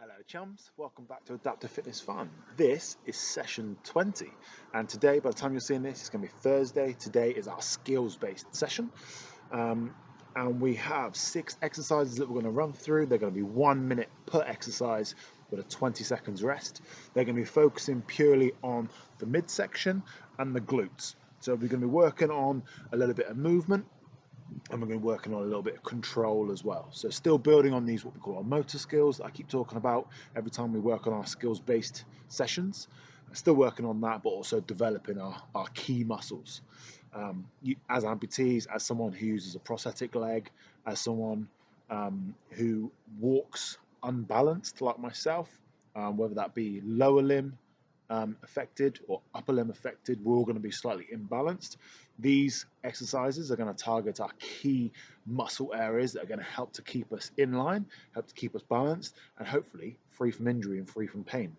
Hello chums, welcome back to Adaptive Fitness Fun. This is session 20 and today, by the time you're seeing this, it's going to be Thursday. Today is our skills based session and we have 6 exercises that we're going to run through. They're going to be 1 minute per exercise with a 20 seconds rest. They're going to be focusing purely on the midsection and the glutes. So we're going to be working on a little bit of movement and we're going to be working on a little bit of control as well. So still building on these what we call our motor skills that I keep talking about every time we work on our skills based sessions. Still working on that, but also developing our key muscles. As amputees, as someone who uses a prosthetic leg, as someone who walks unbalanced like myself, whether that be lower limb affected or upper limb affected, we're all going to be slightly imbalanced. These exercises are going to target our key muscle areas that are going to help to keep us in line, help to keep us balanced, and hopefully free from injury and free from pain.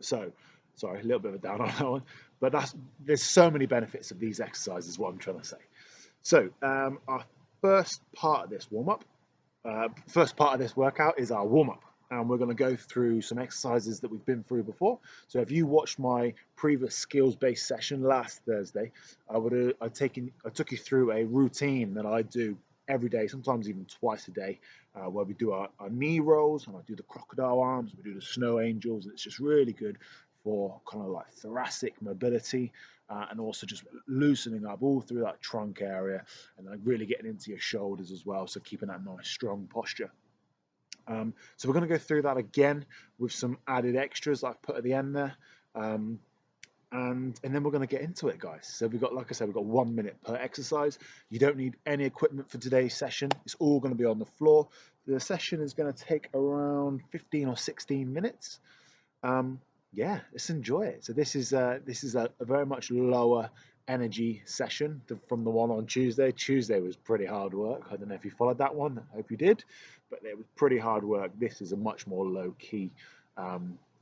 So, sorry, a little bit of a down on that one, but there's so many benefits of these exercises, is what I'm trying to say. So, our first part of this workout is our warm up. And we're going to go through some exercises that we've been through before. So if you watched my previous skills-based session last Thursday, I took you through a routine that I do every day, sometimes even twice a day, where we do our knee rolls and I do the crocodile arms, we do the snow angels, and it's just really good for kind of like thoracic mobility and also just loosening up all through that trunk area and like really getting into your shoulders as well, so keeping that nice strong posture. So we're going to go through that again with some added extras I've put at the end there. And then we're going to get into it, guys. So we've got, like I said, we've got 1 minute per exercise. You don't need any equipment for today's session. It's all going to be on the floor. The session is going to take around 15 or 16 minutes. Yeah, let's enjoy it. So this is a very much lower energy session from the one on Tuesday. Tuesday was pretty hard work. I don't know if you followed that one. I hope you did, but it was pretty hard work. This is a much more low-key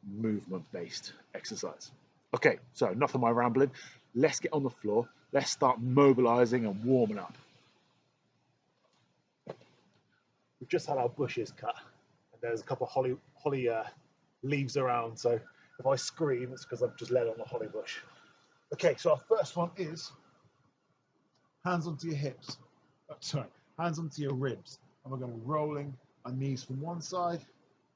movement-based exercise. Okay, so enough of my rambling. Let's get on the floor. Let's start mobilizing and warming up. We've just had our bushes cut, and there's a couple of holly leaves around, so if I scream, it's because I've just led on the holly bush. Okay, so our first one is hands onto your hips. Hands onto your ribs. And we're going to be rolling our knees from one side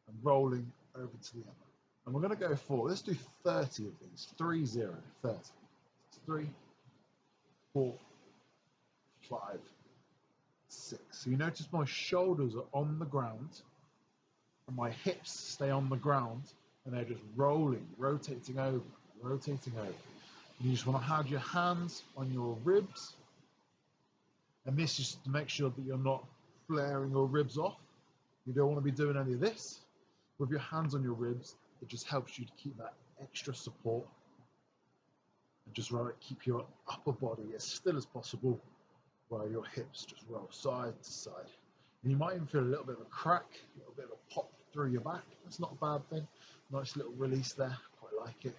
and rolling over to the other. And we're going to go for, let's do 30 of these. 30. 3, 4, 5, 6. So you notice my shoulders are on the ground and my hips stay on the ground and they're just rolling, rotating over. You just want to have your hands on your ribs, and this is to make sure that you're not flaring your ribs off. You don't want to be doing any of this. With your hands on your ribs, it just helps you to keep that extra support and just keep your upper body as still as possible while your hips just roll side to side. And you might even feel a little bit of a crack, a little bit of a pop through your back. That's not a bad thing. Nice little release there. Quite like it.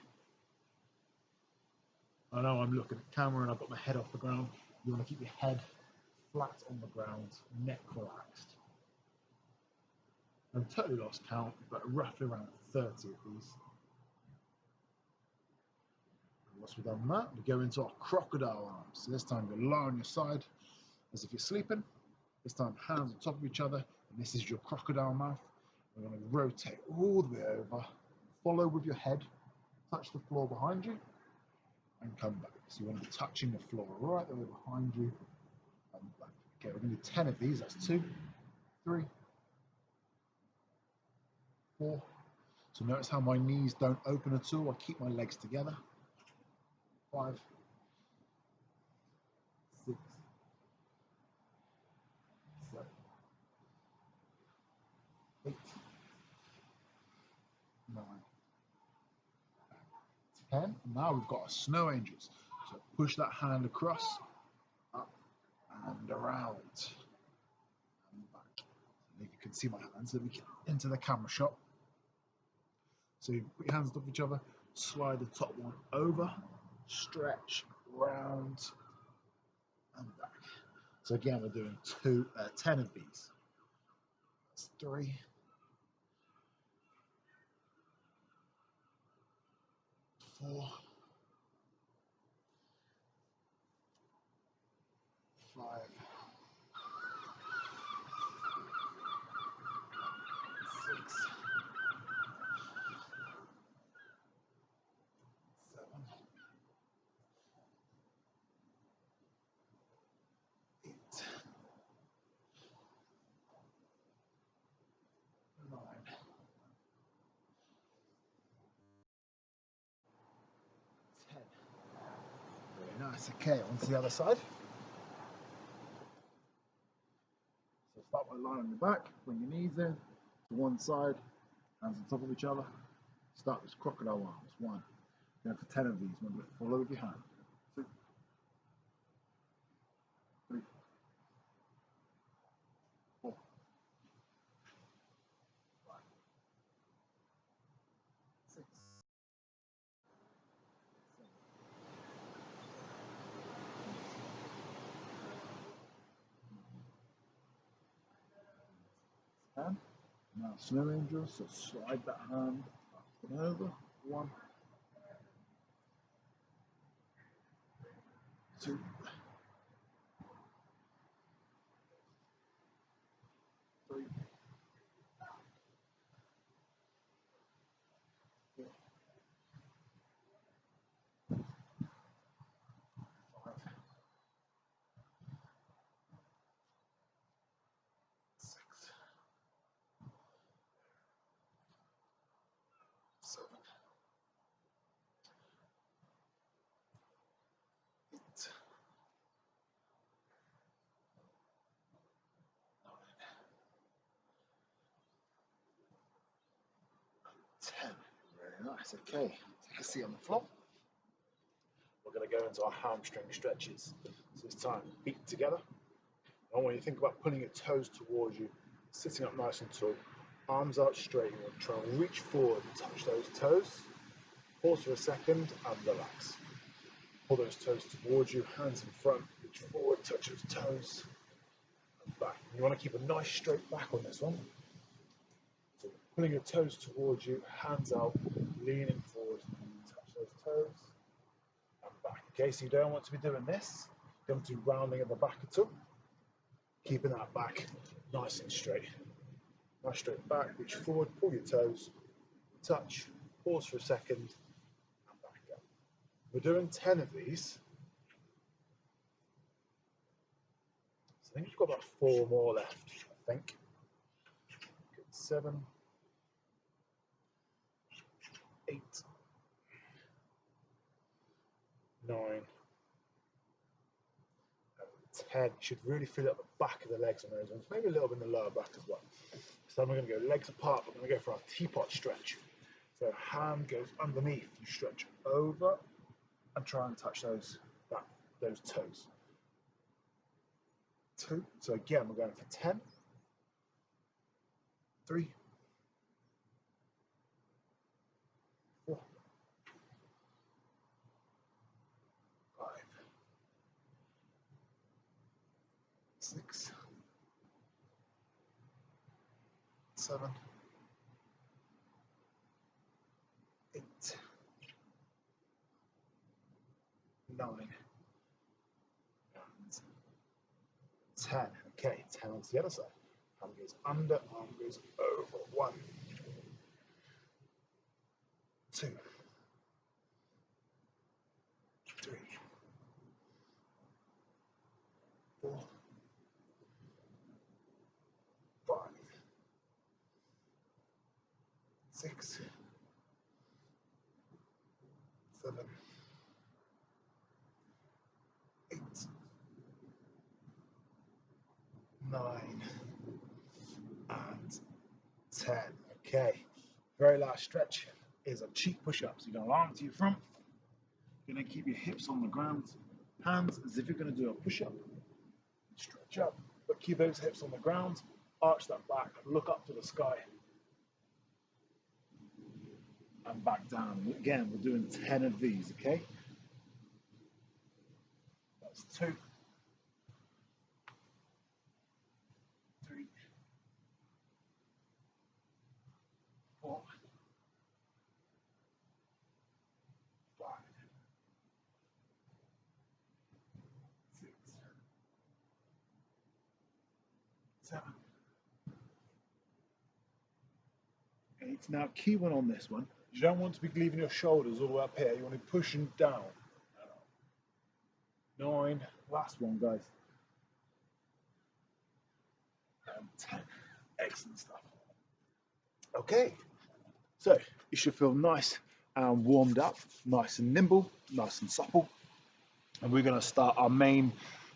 I know I'm looking at camera and I've got my head off the ground. You want to keep your head flat on the ground, neck relaxed. I've totally lost count, but roughly around 30 of these. Once we've done that, we go into our crocodile arms. So this time you lie on your side as if you're sleeping. This time hands on top of each other, and this is your crocodile mouth. We're going to rotate all the way over, follow with your head, touch the floor behind you, and come back. So you want to be touching the floor right the way behind you and back. Okay, we're going to do 10 of these. That's 2, 3, 4. So notice how my knees don't open at all. I keep my legs together. 5, 6, 7, 8, 9, 10. Now we've got our snow angels. So push that hand across, up and around, and back. And if you can see my hands, let me get into the camera shot. So you put your hands on top of each other, slide the top one over, stretch, round, and back. So again, we're doing 10 of these. That's 3, 4, 5, 6, 7, 8, 9, 10. Very nice. Okay, on to the other side. So start by lying on your back, bring your knees in to one side, hands on top of each other. Start with crocodile arms. 1. Go for 10 of these. Remember, follow with your hand. 2, 3, 4, 5, 6, 7, 10. Now snow angel, so slide that hand up and over. 1, 2, 3, 4, 5, 6, 7, 8, 9, 10. Very nice. Okay, take a seat on the floor. We're going to go into our hamstring stretches. So this time, feet together. And when you think about pulling your toes towards you, sitting up nice and tall, arms out straight, you want to try and reach forward and touch those toes. Pause for a second and relax. Pull those toes towards you, hands in front, reach forward, touch those toes, and back. You want to keep a nice straight back on this one. So pulling your toes towards you, hands out, leaning forward, touch those toes, and back. Okay, so you don't want to be doing this. You don't want to do rounding at the back at all. Keeping that back nice and straight. Nice straight back, reach forward, pull your toes, touch, pause for a second, and back up. We're doing 10 of these. So I think we've got about 4 more left, I think. Good. 7, 8, 9, 10. You should really feel it at the back of the legs on those ones, maybe a little bit in the lower back as well. So then we're going to go legs apart. We're going to go for our teapot stretch. So hand goes underneath. You stretch over and try and touch those toes. 2. So again, we're going for 10. 3, 4, 5, 6, 7, 8, 9, and 10. Okay, 10 onto the other side. Arm goes under, arm goes over. 1, 2, 3, 4, 5, 6, 7, 8, 9, and 10. Okay, very last stretch is a cheek push-up. So you're going to arm to your front. You're going to keep your hips on the ground, hands as if you're going to do a push-up. Stretch up, but keep those hips on the ground. Arch that back, look up to the sky, and back down. Again, we're doing 10 of these, okay? That's 2, 3, 4, 7, 8. Now, key one on this one, you don't want to be leaving your shoulders all the way up here. You want to be pushing down. 9, last one, guys. And 10. Excellent stuff. Okay, so you should feel nice and warmed up, nice and nimble, nice and supple. And we're going to start our main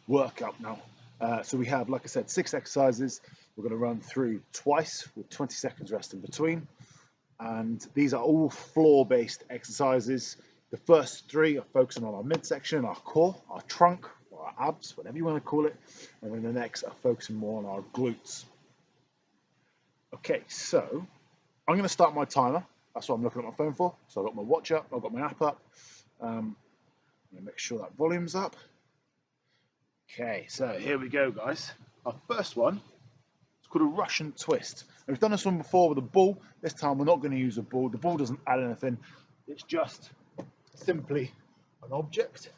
workout now. So we have, like I said, 6 exercises. We're going to run through twice with 20 seconds rest in between. And these are all floor-based exercises. The first 3 are focusing on our midsection, our core, our trunk, or our abs, whatever you want to call it. And then the next are focusing more on our glutes. Okay, so I'm going to start my timer. That's what I'm looking at my phone for. So I've got my watch up, I've got my app up. I'm going to make sure that volume's up. Okay, so here we go, guys. Our first one is called a Russian twist. And we've done this one before with a ball. This time we're not going to use a ball. The ball doesn't add anything. It's just simply an object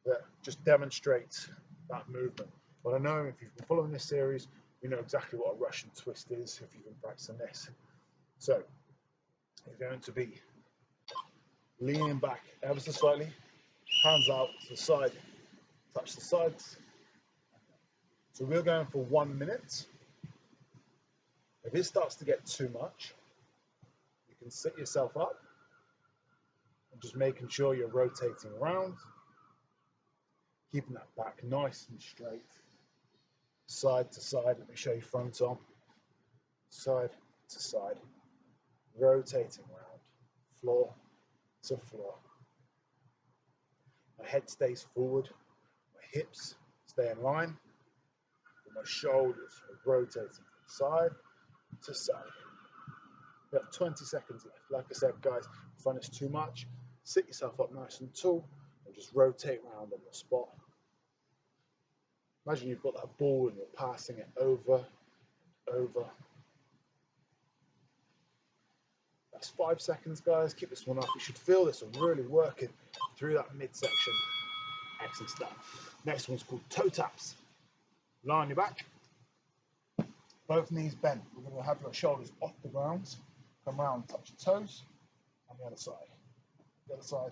that just demonstrates that movement. But I know if you've been following this series, you know exactly what a Russian twist is if you've been practicing this. So you're going to be leaning back ever so slightly, hands out to the side, touch the sides. So we're going for 1 minute. If it starts to get too much, you can sit yourself up and just making sure you're rotating around, keeping that back nice and straight, side to side. Let me show you front on, side to side, rotating around, floor to floor. My head stays forward, my hips stay in line, and my shoulders are rotating from side to side. We have 20 seconds left. Like I said, guys, if you find this too much, sit yourself up nice and tall and just rotate around on the spot. Imagine you've got that ball and you're passing it over and over. That's 5 seconds, guys. Keep this one up. You should feel this one really working through that midsection. Excellent stuff. Next one's called toe taps. Lie on your back. Both knees bent. We're going to have your shoulders off the ground. Come around, touch your toes, and the other side. The other side,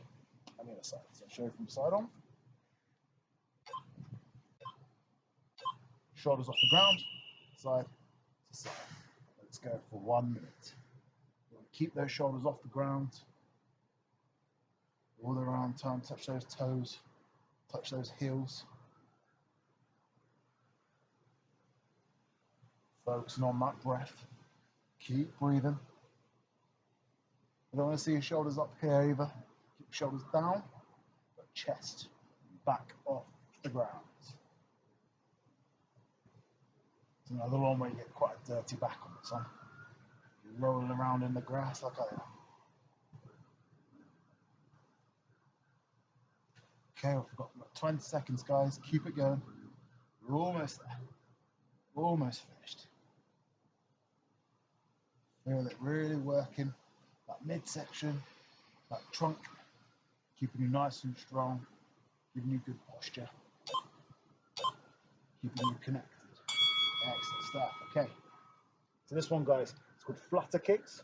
and the other side. So I'll show you from side on. Shoulders off the ground, side to side. Let's go for 1 minute. Keep those shoulders off the ground. All around time, touch those toes, touch those heels. Focusing on that breath. Keep breathing. I don't want to see your shoulders up here either. Keep your shoulders down, but chest back off the ground. It's another one where you get quite a dirty back on this one. You're rolling around in the grass like I am. Okay, we've got about 20 seconds, guys. Keep it going. We're almost there. We're almost finished. Feel it really working. That midsection, that trunk, keeping you nice and strong, giving you good posture, keeping you connected. Excellent stuff. Okay. So this one, guys, it's called flutter kicks.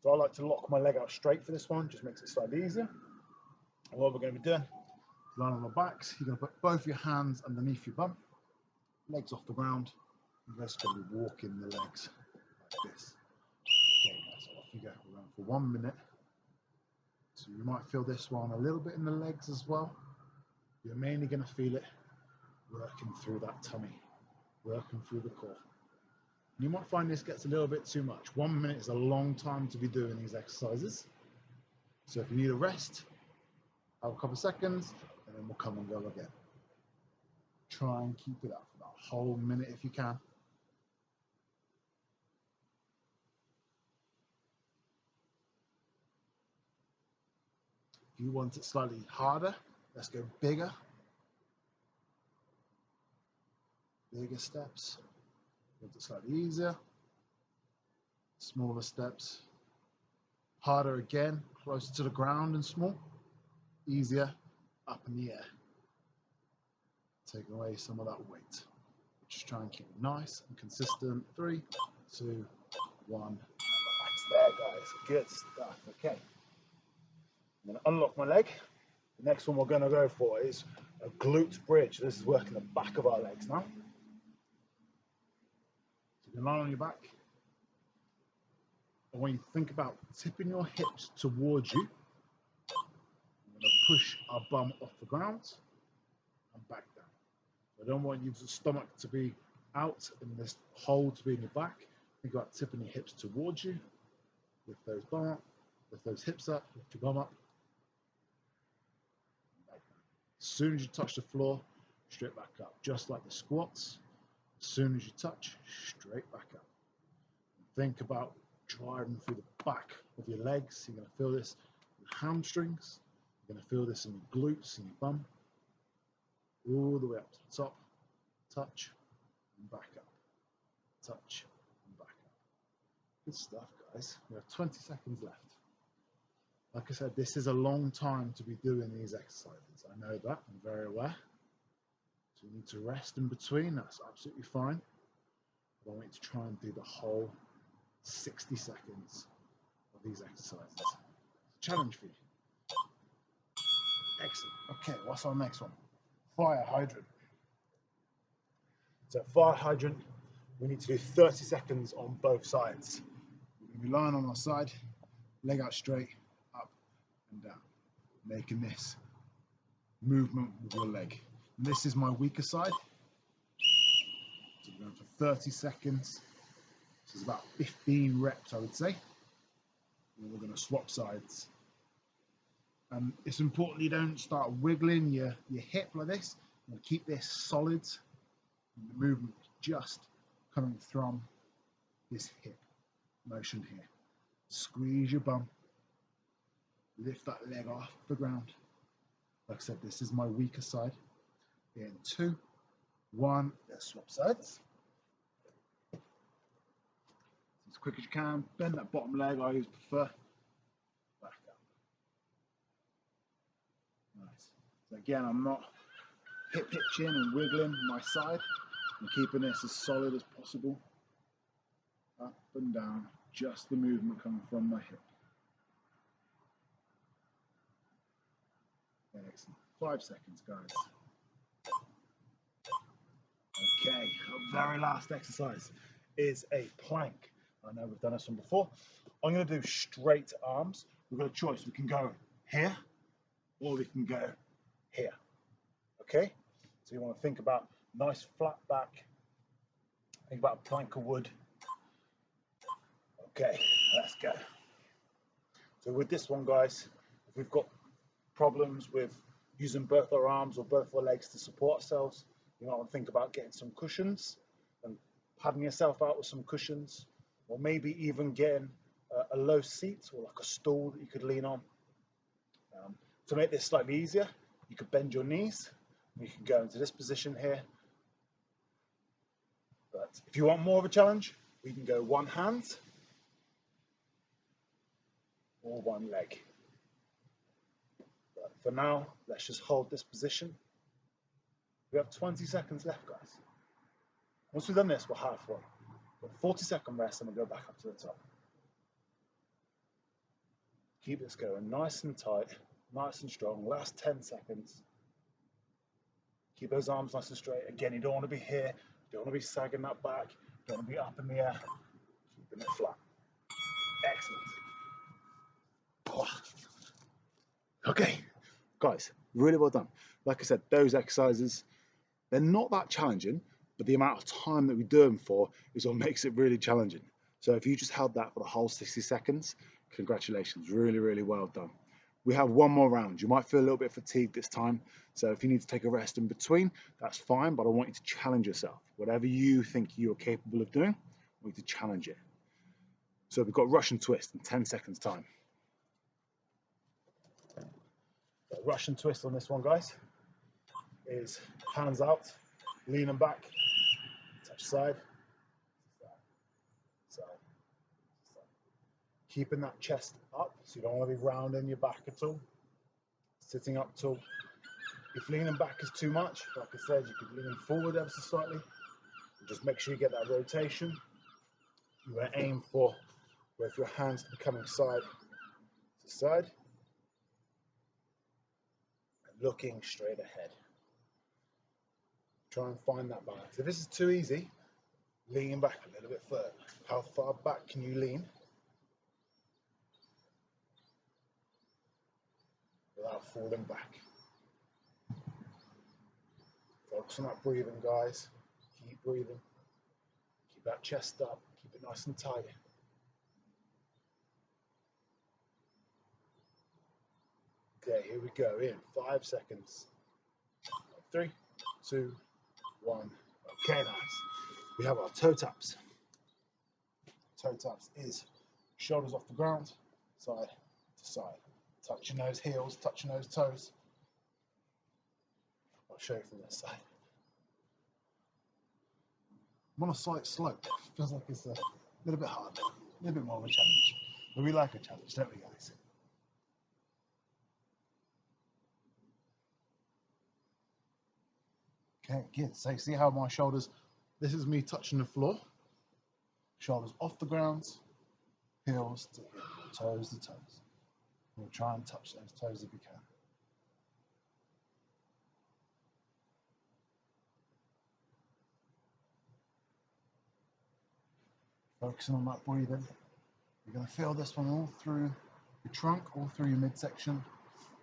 So I like to lock my leg out straight for this one, just makes it slightly easier. And what we're going to be doing is lying on our backs. You're going to put both your hands underneath your bum, legs off the ground. You're just going to be walking the legs like this. Okay, guys, off you go. We're going for 1 minute. So you might feel this one a little bit in the legs as well. You're mainly going to feel it working through that tummy, working through the core. And you might find this gets a little bit too much. 1 minute is a long time to be doing these exercises. So if you need a rest, have a couple of seconds, and then we'll come and go again. Try and keep it up for that whole minute if you can. If you want it slightly harder, let's go bigger. Bigger steps. Want it slightly easier. Smaller steps. Harder again, closer to the ground and small. Easier, up in the air. Taking away some of that weight. Just try and keep it nice and consistent. 3, 2, 1. That's there, guys. Good stuff. Okay. I'm going to unlock my leg. The next one we're going to go for is a glute bridge. This is working the back of our legs now. So you can lie on your back. And when you think about tipping your hips towards you, we're going to push our bum off the ground and back down. So I don't want your stomach to be out and this hole to be in your back. Think about tipping your hips towards you. Lift those bum up, lift those hips up, lift your bum up. As soon as you touch the floor, straight back up. Just like the squats, as soon as you touch, straight back up. Think about driving through the back of your legs. You're going to feel this in your hamstrings. You're going to feel this in your glutes, in your bum. All the way up to the top. Touch and back up. Touch and back up. Good stuff, guys. We have 20 seconds left. Like I said, this is a long time to be doing these exercises. I know that, I'm very aware. So you need to rest in between, that's absolutely fine. But I want you to try and do the whole 60 seconds of these exercises. It's a challenge for you. Excellent. Okay, what's our next one? Fire hydrant. So fire hydrant, we need to do 30 seconds on both sides. We're going to be lying on our side, leg out straight, up and down, making this movement with your leg. And this is my weaker side. So we're going for 30 seconds. This is about 15 reps, I would say. And we're going to swap sides. It's important you don't start wiggling your hip like this. You're going to keep this solid. And the movement just coming from this hip motion here. Squeeze your bum. Lift that leg off the ground. Like I said, this is my weaker side. In 2, 1, let's swap sides. As quick as you can, bend that bottom leg, I always prefer. Back up. Nice. So again, I'm not hip hitching and wiggling my side. I'm keeping this as solid as possible. Up and down, just the movement coming from my hip. Excellent. 5 seconds, guys. Okay, our very last exercise is a plank. I know we've done this one before. I'm going to do straight arms. We've got a choice. We can go here or we can go here. Okay? So you want to think about nice flat back. Think about a plank of wood. Okay, let's go. So with this one, guys, if we've got problems with using both our arms or both our legs to support ourselves, you might want to think about getting some cushions and padding yourself out with some cushions, or maybe even getting a low seat or like a stool that you could lean on. To make this slightly easier, you could bend your knees. You can go into this position here. But if you want more of a challenge, we can go one hand or one leg. But for now, let's just hold this position. We have 20 seconds left, guys. Once we've done this, we're halfway. 40-second rest and we'll go back up to the top. Keep this going nice and tight, nice and strong. Last 10 seconds. Keep those arms nice and straight. Again, you don't want to be here. You don't want to be sagging that back. You don't want to be up in the air. Keeping it flat. Excellent. Okay, guys, really well done. Like I said, those exercises, they're not that challenging, but the amount of time that we do them for is what makes it really challenging. So if you just held that for the whole 60 seconds, congratulations, really, really well done. We have one more round. You might feel a little bit fatigued this time, so if you need to take a rest in between, that's fine, but I want you to challenge yourself. Whatever you think you're capable of doing, I want you to challenge it. So we've got Russian twist in 10 seconds time. The Russian twist on this one, guys, is hands out, leaning back, touch side, side, side. Keeping that chest up, so you don't want to be rounding your back at all. Sitting up tall. If leaning back is too much, like I said, you could lean forward ever so slightly. Just make sure you get that rotation. You want to aim for both your hands to be coming side to side and looking straight ahead. Try and find that balance. If this is too easy, lean back a little bit further. How far back can you lean without falling back? Focus on that breathing, guys. Keep breathing. Keep that chest up. Keep it nice and tight. Okay, here we go. In 5 seconds. 3, 2, 1. Okay, nice. We have our toe taps. Toe taps is shoulders off the ground, side to side. Touching those heels, touching those toes. I'll show you from this side. I'm on a slight slope. Feels like it's a little bit hard, a little bit more of a challenge. But we like a challenge, don't we, guys? Okay, good. So see how my shoulders, this is me touching the floor. Shoulders off the ground, heels to heel, toes to toes. We'll try and touch those toes if we can. Focusing on that breathing. You're going to feel this one all through your trunk, all through your midsection.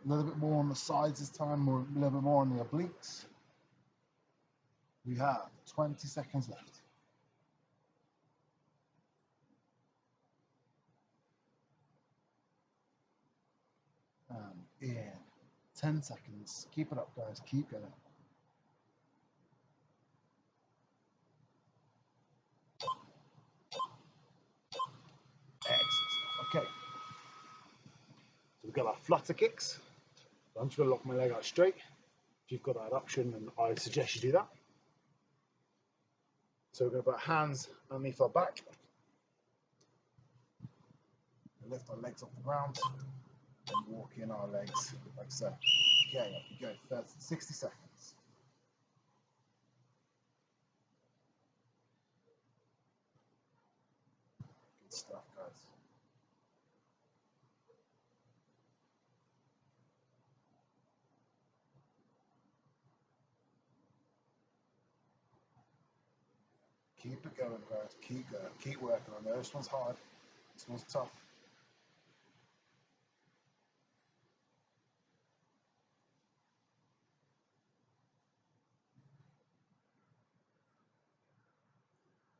A little bit more on the sides this time, or a little bit more on the obliques. We have 20 seconds left. And in 10 seconds. Keep it up, guys. Keep going. Excellent. Okay. So we've got our flutter kicks. So I'm just going to lock my leg out straight. If you've got that option, then I suggest you do that. So we're going to put hands underneath our back. Lift our legs off the ground and walk in our legs like so. Okay, up we go. 60 seconds. Good stuff, guys. Keep it going, guys. Keep going. Keep working on it. This one's hard. This one's tough.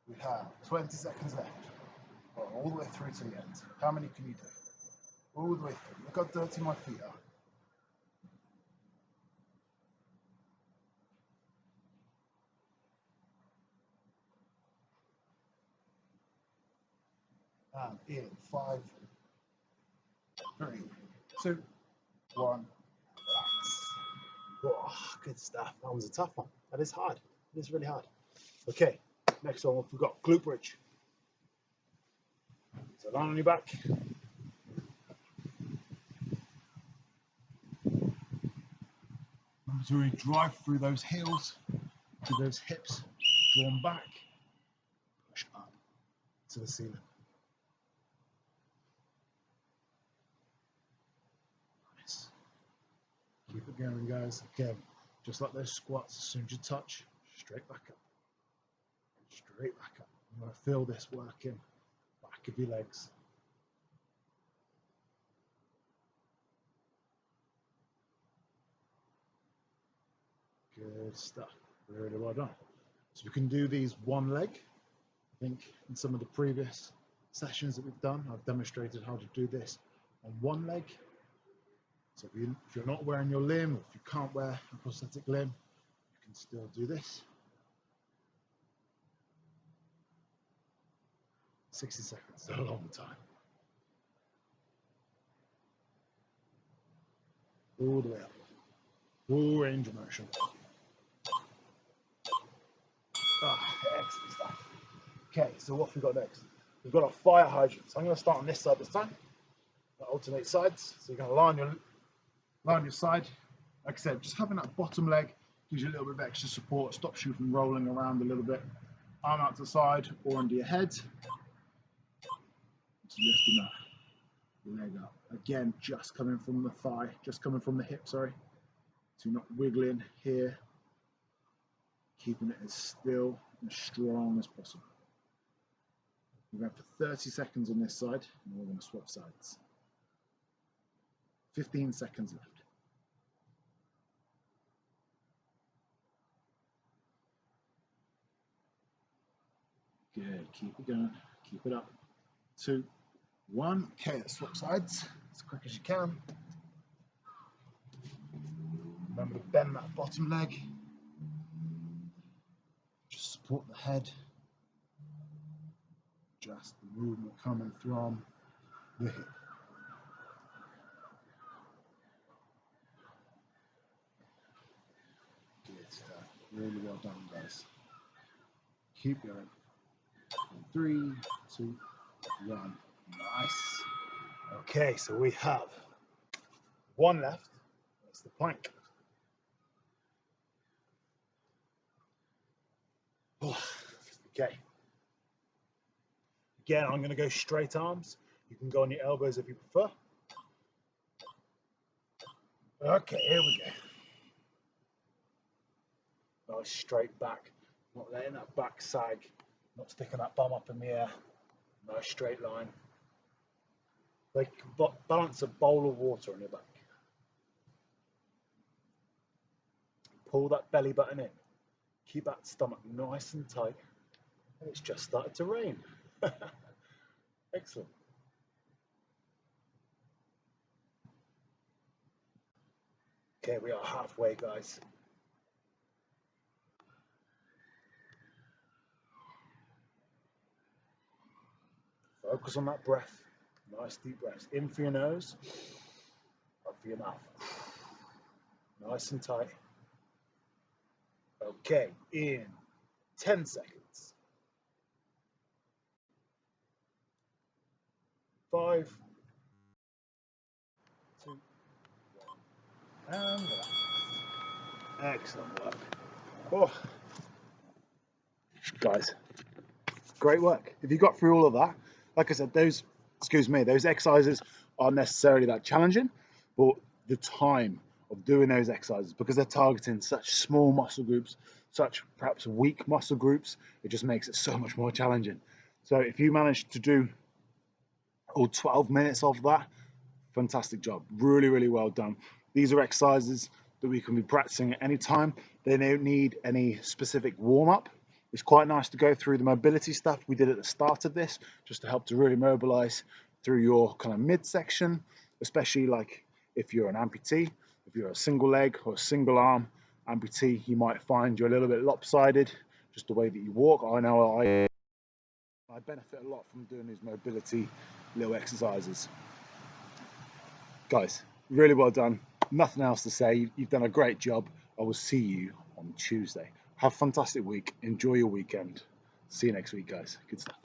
We have 20 seconds left. All the way through to the end. How many can you do? All the way through. Look how dirty my feet are. And in 5, 3, 2, 1. Relax. Oh, good stuff. That was a tough one. That is hard. It is really hard. Okay, next one we've got glute bridge. So lie on your back. Remember to really drive through those heels, through those hips, drawn back, push up to the ceiling. Nice. Keep it going, guys. Again, just like those squats, as soon as you touch, straight back up. Straight back up. I'm going to feel this working. Back of your legs. Good stuff. Really well done. So we can do these one leg. I think in some of the previous sessions that we've done, I've demonstrated how to do this on one leg. So if you're not wearing your limb, or if you can't wear a prosthetic limb, you can still do this. 60 seconds, a long time. All the way up. Full range of motion. Excellent stuff. Okay, so what have we got next? We've got our fire hydrant. So I'm going to start on this side this time. Alternate sides. So you're going to lie on your side. Like I said, just having that bottom leg gives you a little bit of extra support, stops you from rolling around a little bit. arm out to the side or under your head. Just lifting that leg up. Again, just coming from the thigh, just coming from the hip, sorry. So you're not wiggling here. Keeping it as still and as strong as possible. We're going for 30 seconds on this side, and we're going to swap sides. 15 seconds left. Good, keep it going, keep it up. 2, 1. Okay, let's swap sides as quick as you can. Remember to bend that bottom leg. Just support the head. Just the movement coming from the hip. Good stuff. Really well done, guys. Keep going. 3, 2, 1. Nice. Okay, so we have one left. That's the plank. Oh, okay. Again, I'm going to go straight arms. You can go on your elbows if you prefer. Okay, here we go. Nice straight back. Not letting that back sag. Not sticking that bum up in the air. Nice straight line. Like balance a bowl of water on your back. Pull that belly button in. Keep that stomach nice and tight. And it's just started to rain. Excellent. Okay, we are halfway, guys. Focus on that breath. Nice deep breaths. In for your nose, out for your mouth. Nice and tight. Okay, in 10 seconds. 5, 2, 1, and relax. Excellent work. Oh, guys, great work. If you got through all of that, like I said, those exercises aren't necessarily that challenging, but the time of doing those exercises, because they're targeting such small muscle groups, such perhaps weak muscle groups, it just makes it so much more challenging. So if you manage to do all 12 minutes of that, fantastic job. Really, really well done. These are exercises that we can be practicing at any time. They don't need any specific warm-up. It's quite nice to go through the mobility stuff we did at the start of this, just to help to really mobilize through your kind of midsection, especially like if you're an amputee, if you're a single leg or a single arm amputee, you might find you're a little bit lopsided, just the way that you walk. I know I benefit a lot from doing these mobility little exercises. Guys, really well done. Nothing else to say. You've done a great job. I will see you on Tuesday. Have a fantastic week. Enjoy your weekend. See you next week, guys. Good stuff.